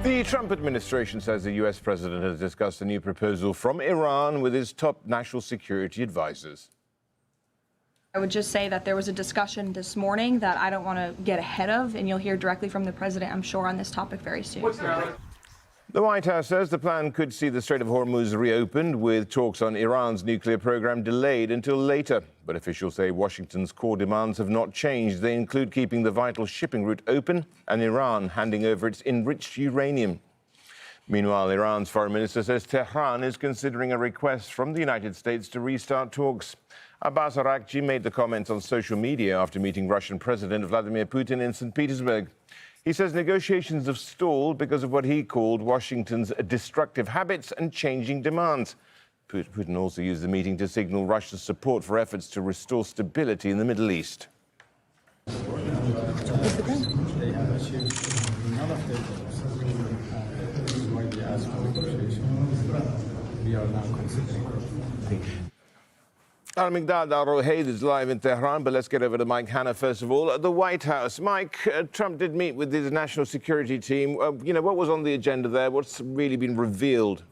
The Trump administration says the U.S. president has discussed a new proposal from Iran with his top national security advisors. I would just say that there was a discussion this morning that I don't want to get ahead of, and you'll hear directly from the president, I'm sure, on this topic very soon. The White House says the plan could see the Strait of Hormuz reopened, with talks on Iran's nuclear program delayed until later. But officials say Washington's core demands have not changed. They include keeping the vital shipping route open and Iran handing over its enriched uranium. Meanwhile, Iran's foreign minister says Tehran is considering a request from the United States to restart talks. Abbas Araghchi made the comments on social media after meeting Russian President Vladimir Putin in St. Petersburg. He says negotiations have stalled because of what he called Washington's destructive habits and changing demands. Putin also used the meeting to signal Russia's support for efforts to restore stability in the Middle East. They have achieved none of their goals. This is why we ask for negotiation. We are now considering. Al-Migdad Al-Rohaid is live in Tehran, but let's get over to Mike Hanna first of all. At the White House, Mike, Trump did meet with his national security team. What was on the agenda there? What's really been revealed?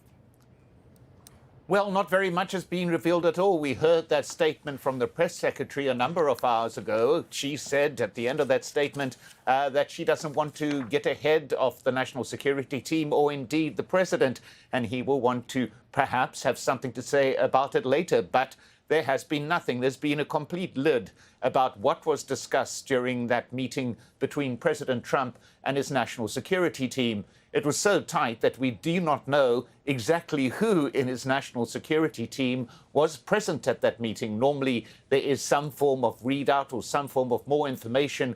Well, not very much has been revealed at all. We heard that statement from the press secretary a number of hours ago. She said at the end of that statement that she doesn't want to get ahead of the national security team or indeed the president, and he will want to perhaps have something to say about it later. But there has been nothing. There's been a complete lid about what was discussed during that meeting between President Trump and his national security team. It was so tight that we do not know exactly who in his national security team was present at that meeting. Normally, there is some form of readout or some form of more information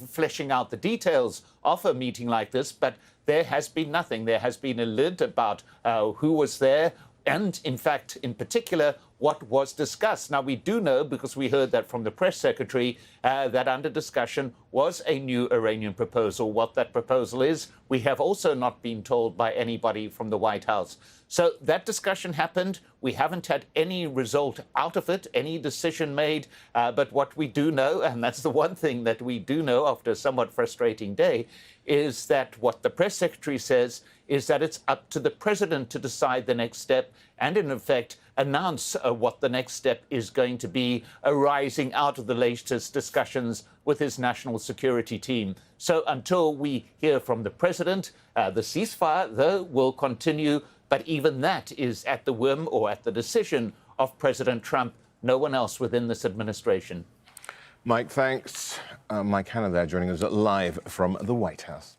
fleshing out the details of a meeting like this, but there has been nothing. There has been a lid about who was there, and, in fact, in particular, what was discussed. Now, we do know, because we heard that from the press secretary, that under discussion was a new Iranian proposal. What that proposal is, we have also not been told by anybody from the White House. So that discussion happened. We haven't had any result out of it, any decision made. But what we do know, and that's the one thing that we do know after a somewhat frustrating day, is that what the press secretary says is that it's up to the president to decide the next step and, in effect, announce what the next step is going to be arising out of the latest discussions with his national security team. So until we hear from the president, the ceasefire, though, will continue. But even that is at the whim or at the decision of President Trump, no one else within this administration. Mike, thanks. Mike Hanna there joining us live from the White House.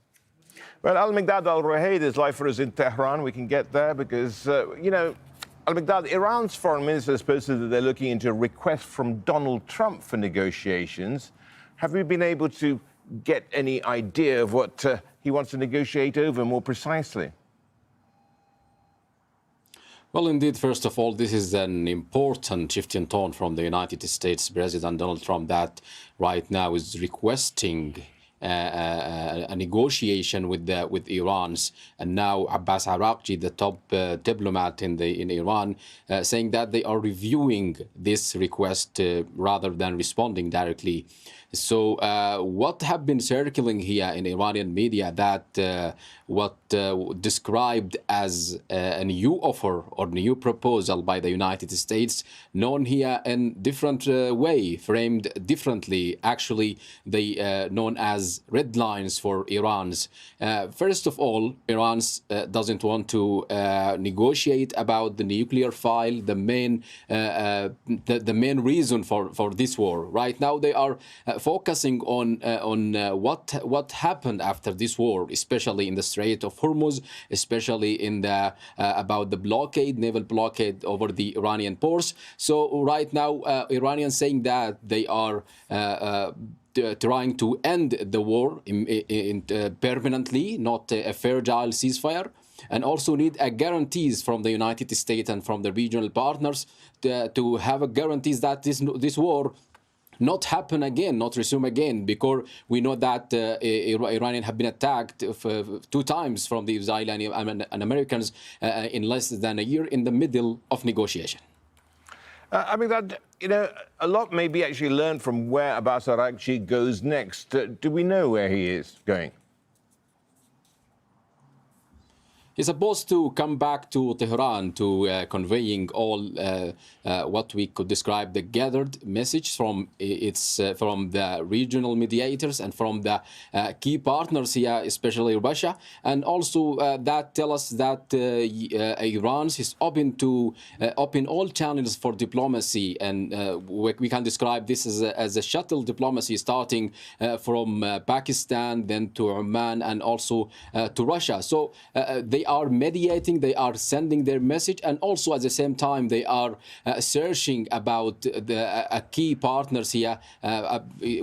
Well, Al-Migdad Al-Rohaid is live for us in Tehran. We can get there because, Al-Migdad, Iran's foreign minister has posted that they're looking into a request from Donald Trump for negotiations. Have we been able to get any idea of what he wants to negotiate over more precisely? Well, indeed, first of all, this is an important shift in tone from the United States President Donald Trump that right now is requesting a negotiation with Iran's, and now Abbas Araghchi, the top diplomat in Iran, saying that they are reviewing this request rather than responding directly. So what have been circling here in Iranian media that what described as a new offer or new proposal by the United States, known here in different way, framed differently. Actually, they known as red lines for Iran's. First of all, Iran doesn't want to negotiate about the nuclear file, the main reason for this war. Right now, they are focusing on what happened after this war, especially in the Strait of Hormuz, especially in the about the blockade, naval blockade over the Iranian ports. So right now, Iranians saying that they are trying to end the war permanently, not a fragile ceasefire, and also need guarantees from the United States and from the regional partners to have guarantees that this war not happen again, not resume again, because we know that Iranian have been attacked 2 times from the Israeli and Americans in less than a year in the middle of negotiation. I mean, that, a lot may be actually learned from where Abbas Araghchi goes next. Do we know where he is going? He's supposed to come back to Tehran to conveying all what we could describe the gathered message from from the regional mediators and from the key partners here, especially Russia, and also that tell us that Iran is open to open all channels for diplomacy, and we can describe this as a shuttle diplomacy starting from Pakistan, then to Oman, and also to Russia. So they are mediating, they are sending their message, and also at the same time they are searching about the key partners here,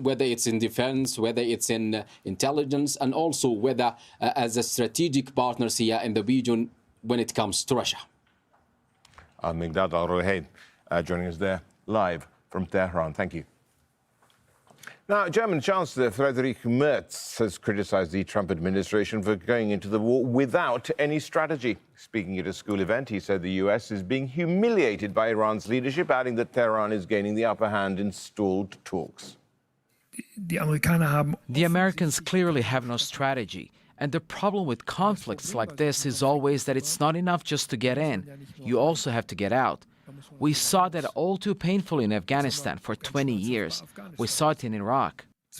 whether it's in defense, whether it's in intelligence, and also whether as a strategic partners here in the region when it comes to Russia. Migdad Al-Rohaid joining us there live from Tehran. Thank you. Now, German Chancellor Friedrich Merz has criticized the Trump administration for going into the war without any strategy. Speaking at a school event, he said the U.S. is being humiliated by Iran's leadership, adding that Tehran is gaining the upper hand in stalled talks. The Americans clearly have no strategy. And the problem with conflicts like this is always that it's not enough just to get in. You also have to get out. We saw that all too painfully in Afghanistan for 20 years. We saw it in Iraq.